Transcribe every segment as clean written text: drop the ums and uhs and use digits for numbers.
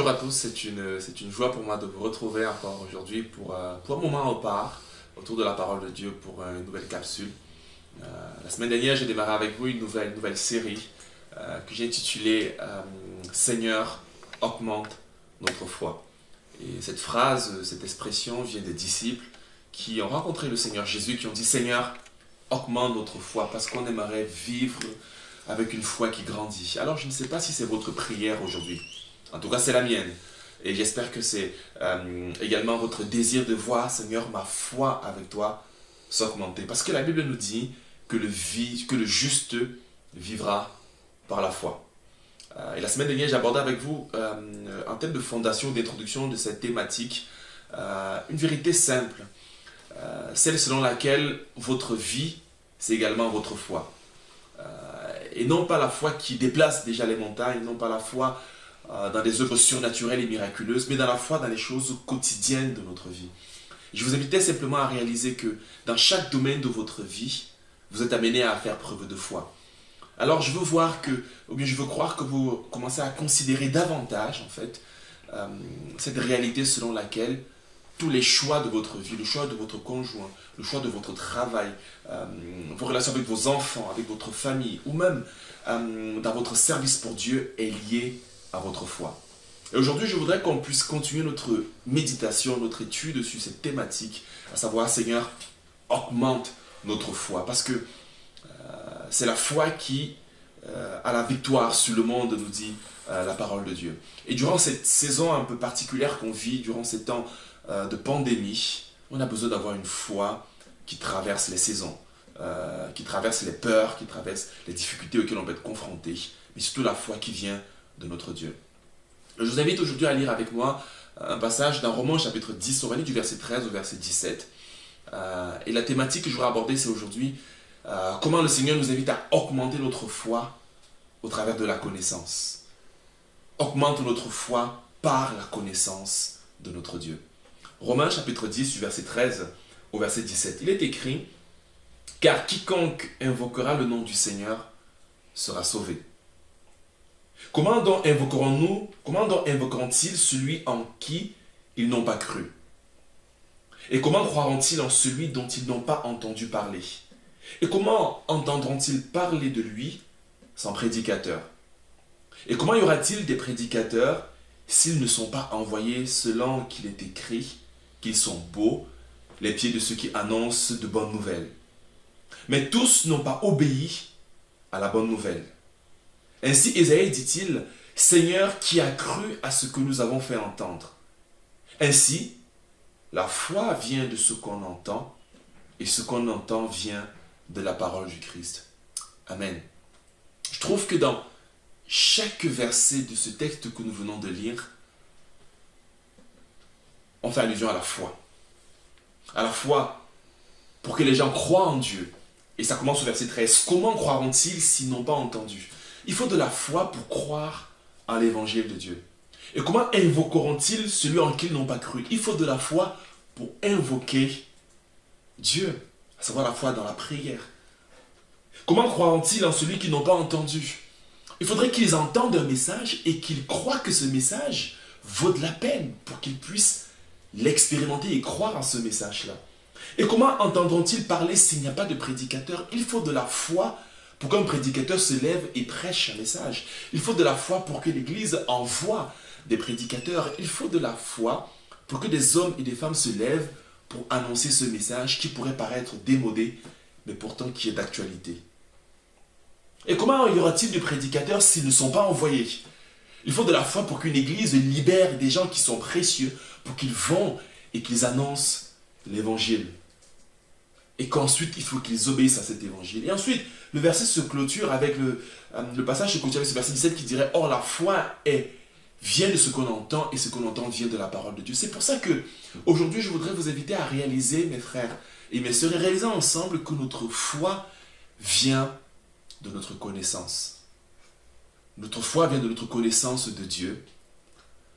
Bonjour à tous, c'est une joie pour moi de vous retrouver encore aujourd'hui pour un moment au part autour de la parole de Dieu pour une nouvelle capsule. La semaine dernière, j'ai démarré avec vous une nouvelle série que j'ai intitulée Seigneur, augmente notre foi. Et cette phrase, cette expression vient des disciples qui ont rencontré le Seigneur Jésus, qui ont dit Seigneur, augmente notre foi parce qu'on aimerait vivre avec une foi qui grandit. Alors je ne sais pas si c'est votre prière aujourd'hui. En tout cas, c'est la mienne. Et j'espère que c'est également votre désir de voir, Seigneur, ma foi avec toi s'augmenter. Parce que la Bible nous dit que le juste vivra par la foi. Et la semaine dernière, j'ai abordé avec vous, en termes de fondation, d'introduction de cette thématique, une vérité simple. Celle selon laquelle votre vie, c'est également votre foi. Et non pas la foi qui déplace déjà les montagnes, non pas la foi dans des œuvres surnaturelles et miraculeuses, mais dans la foi, dans les choses quotidiennes de notre vie. Je vous invitais simplement à réaliser que dans chaque domaine de votre vie, vous êtes amené à faire preuve de foi. Alors je veux croire que vous commencez à considérer davantage, en fait, cette réalité selon laquelle tous les choix de votre vie, le choix de votre conjoint, le choix de votre travail, vos relations avec vos enfants, avec votre famille, ou même dans votre service pour Dieu est lié à votre foi. Et aujourd'hui, je voudrais qu'on puisse continuer notre méditation, notre étude sur cette thématique, à savoir, Seigneur, augmente notre foi. Parce que c'est la foi qui a la victoire sur le monde, nous dit la parole de Dieu. Et durant cette saison un peu particulière qu'on vit, durant ces temps de pandémie, on a besoin d'avoir une foi qui traverse les saisons, qui traverse les peurs, qui traverse les difficultés auxquelles on peut être confronté, mais surtout la foi qui vient de notre Dieu. Je vous invite aujourd'hui à lire avec moi un passage dans Romains chapitre 10, on va lire du verset 13 au verset 17. Et la thématique que je voudrais aborder, c'est aujourd'hui comment le Seigneur nous invite à augmenter notre foi au travers de la connaissance. Augmente notre foi par la connaissance de notre Dieu. Romains chapitre 10, du verset 13 au verset 17. Il est écrit « Car quiconque invoquera le nom du Seigneur sera sauvé. » Comment donc invoqueront-ils celui en qui ils n'ont pas cru? Et comment croiront-ils en celui dont ils n'ont pas entendu parler? Et comment entendront-ils parler de lui sans prédicateur? Et comment y aura-t-il des prédicateurs s'ils ne sont pas envoyés selon qu'il est écrit qu'ils sont beaux, les pieds de ceux qui annoncent de bonnes nouvelles? Mais tous n'ont pas obéi à la bonne nouvelle. Ainsi, Ésaïe dit-il, « Seigneur, qui a cru à ce que nous avons fait entendre ?» Ainsi, la foi vient de ce qu'on entend, et ce qu'on entend vient de la parole du Christ. Amen. Je trouve que dans chaque verset de ce texte que nous venons de lire, on fait allusion à la foi. À la foi pour que les gens croient en Dieu. Et ça commence au verset 13. Comment croiront-ils s'ils n'ont pas entendu? Il faut de la foi pour croire à l'évangile de Dieu. Et comment invoqueront-ils celui en qui ils n'ont pas cru? Il faut de la foi pour invoquer Dieu, à savoir la foi dans la prière. Comment croiront-ils en celui qu'ils n'ont pas entendu? Il faudrait qu'ils entendent un message et qu'ils croient que ce message vaut de la peine pour qu'ils puissent l'expérimenter et croire en ce message-là. Et comment entendront-ils parler s'il n'y a pas de prédicateur? Il faut de la foi pour qu'un prédicateur se lève et prêche un message. Il faut de la foi pour que l'Église envoie des prédicateurs. Il faut de la foi pour que des hommes et des femmes se lèvent pour annoncer ce message qui pourrait paraître démodé, mais pourtant qui est d'actualité. Et comment y aura-t-il de prédicateurs s'ils ne sont pas envoyés? Il faut de la foi pour qu'une Église libère des gens qui sont précieux, pour qu'ils vont et qu'ils annoncent l'Évangile. Et qu'ensuite, il faut qu'ils obéissent à cet évangile. Et ensuite, le verset se clôture avec le passage se clôture avec ce verset 17 qui dirait « Or, la foi vient de ce qu'on entend, et ce qu'on entend vient de la parole de Dieu. » C'est pour ça que aujourd'hui, je voudrais vous inviter à réaliser, mes frères et mes sœurs, et réaliser ensemble que notre foi vient de notre connaissance. Notre foi vient de notre connaissance de Dieu.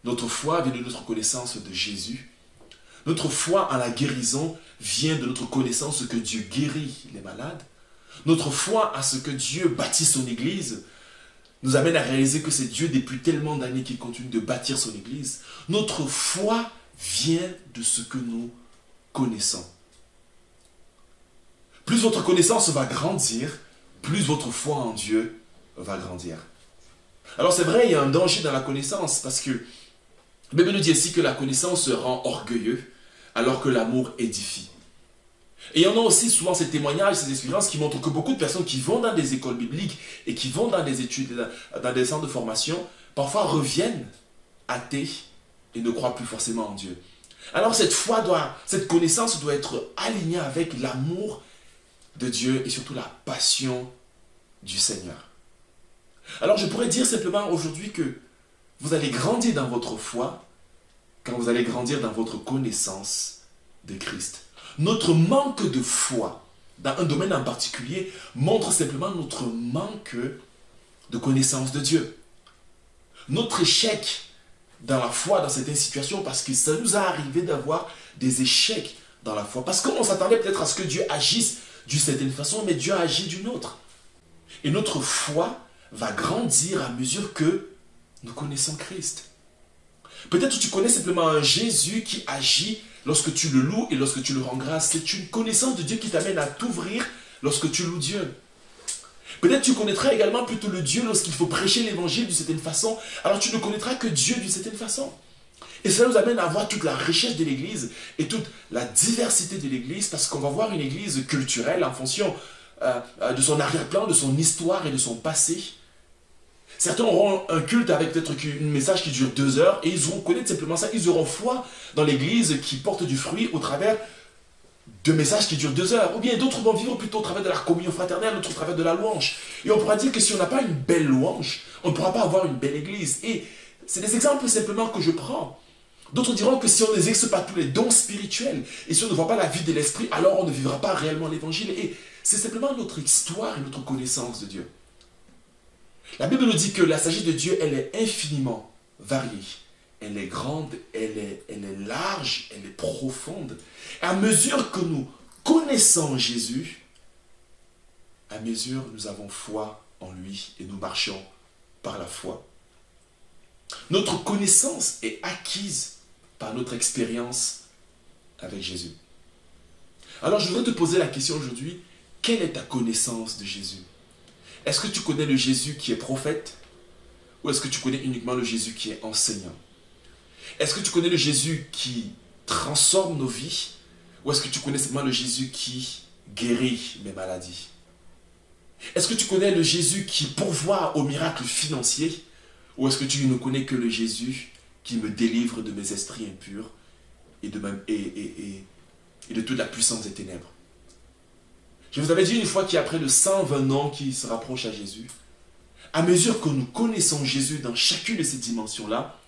Notre foi vient de notre connaissance de Jésus. Notre foi en la guérison vient de notre connaissance que Dieu guérit les malades. Notre foi à ce que Dieu bâtit son Église nous amène à réaliser que c'est Dieu depuis tellement d'années qui continue de bâtir son Église. Notre foi vient de ce que nous connaissons. Plus votre connaissance va grandir, plus votre foi en Dieu va grandir. Alors c'est vrai, il y a un danger dans la connaissance, parce que la Bible nous dit ici que la connaissance rend orgueilleux, alors que l'amour édifie. Et il y en a aussi souvent ces témoignages, ces expériences qui montrent que beaucoup de personnes qui vont dans des écoles bibliques et qui vont dans des études, dans des centres de formation, parfois reviennent athées et ne croient plus forcément en Dieu. Alors cette connaissance doit être alignée avec l'amour de Dieu et surtout la passion du Seigneur. Alors je pourrais dire simplement aujourd'hui que vous allez grandir dans votre foi quand vous allez grandir dans votre connaissance de Christ. Notre manque de foi dans un domaine en particulier montre simplement notre manque de connaissance de Dieu. Notre échec dans la foi dans cette situation, parce que ça nous a arrivé d'avoir des échecs dans la foi. Parce qu'on s'attendait peut-être à ce que Dieu agisse d'une certaine façon, mais Dieu agit d'une autre. Et notre foi va grandir à mesure que nous connaissons Christ. Peut-être que tu connais simplement un Jésus qui agit lorsque tu le loues et lorsque tu le rends grâce. C'est une connaissance de Dieu qui t'amène à t'ouvrir lorsque tu loues Dieu. Peut-être tu connaîtras également plutôt le Dieu lorsqu'il faut prêcher l'évangile d'une certaine façon. Alors tu ne connaîtras que Dieu d'une certaine façon. Et cela nous amène à voir toute la richesse de l'Église et toute la diversité de l'Église, parce qu'on va voir une Église culturelle en fonction de son arrière-plan, de son histoire et de son passé. Certains auront un culte avec peut-être un message qui dure 2 heures et ils vont connaître simplement ça. Ils auront foi dans l'Église qui porte du fruit au travers de messages qui durent 2 heures. Ou bien d'autres vont vivre plutôt au travers de la communion fraternelle, d'autres au travers de la louange. Et on pourra dire que si on n'a pas une belle louange, on ne pourra pas avoir une belle Église. Et c'est des exemples simplement que je prends. D'autres diront que si on n'exerce pas tous les dons spirituels et si on ne voit pas la vie de l'esprit, alors on ne vivra pas réellement l'évangile. Et c'est simplement notre histoire et notre connaissance de Dieu. La Bible nous dit que la sagesse de Dieu, elle est infiniment variée. Elle est grande, elle est large, elle est profonde. Et à mesure que nous connaissons Jésus, à mesure nous avons foi en lui et nous marchons par la foi. Notre connaissance est acquise par notre expérience avec Jésus. Alors je voudrais te poser la question aujourd'hui, quelle est ta connaissance de Jésus? Est-ce que tu connais le Jésus qui est prophète? Ou est-ce que tu connais uniquement le Jésus qui est enseignant? Est-ce que tu connais le Jésus qui transforme nos vies? Ou est-ce que tu connais seulement le Jésus qui guérit mes maladies? Est-ce que tu connais le Jésus qui pourvoit aux miracles financiers? Ou est-ce que tu ne connais que le Jésus qui me délivre de mes esprits impurs et de toute la puissance des ténèbres? Je vous avais dit une fois qu'il y a près de 120 ans qui se rapprochent à Jésus. À mesure que nous connaissons Jésus dans chacune de ces dimensions-là,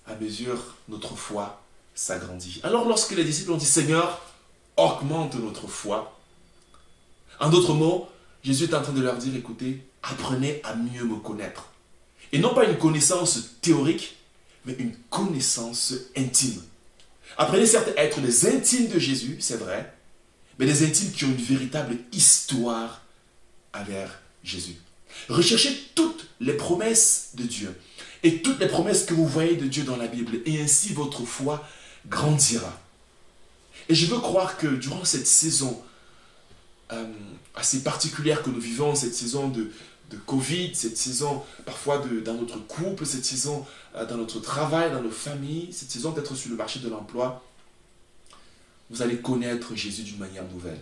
à mesure notre foi s'agrandit. Alors lorsque les disciples ont dit « Seigneur, augmente notre foi », en d'autres mots, Jésus est en train de leur dire « Écoutez, apprenez à mieux me connaître ». Et non pas une connaissance théorique, mais une connaissance intime. Apprenez certes à être des intimes de Jésus, c'est vrai, mais des intimes qui ont une véritable histoire avec Jésus. Recherchez toutes les promesses de Dieu et toutes les promesses que vous voyez de Dieu dans la Bible, et ainsi votre foi grandira. Et je veux croire que durant cette saison assez particulière que nous vivons, cette saison de Covid, cette saison parfois dans notre couple, cette saison dans notre travail, dans nos familles, cette saison d'être sur le marché de l'emploi, vous allez connaître Jésus d'une manière nouvelle.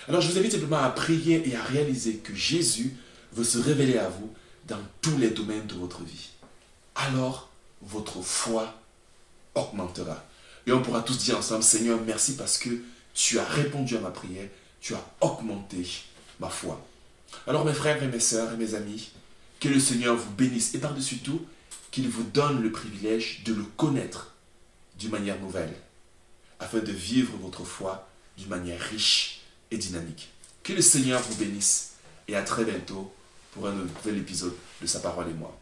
Alors je vous invite simplement à prier et à réaliser que Jésus veut se révéler à vous dans tous les domaines de votre vie. Alors votre foi augmentera. Et on pourra tous dire ensemble, Seigneur, merci parce que tu as répondu à ma prière, tu as augmenté ma foi. Alors mes frères et mes sœurs et mes amis, que le Seigneur vous bénisse et par-dessus tout, qu'il vous donne le privilège de le connaître d'une manière nouvelle, afin de vivre votre foi d'une manière riche et dynamique. Que le Seigneur vous bénisse et à très bientôt pour un nouvel épisode de Sa Parole et Moi.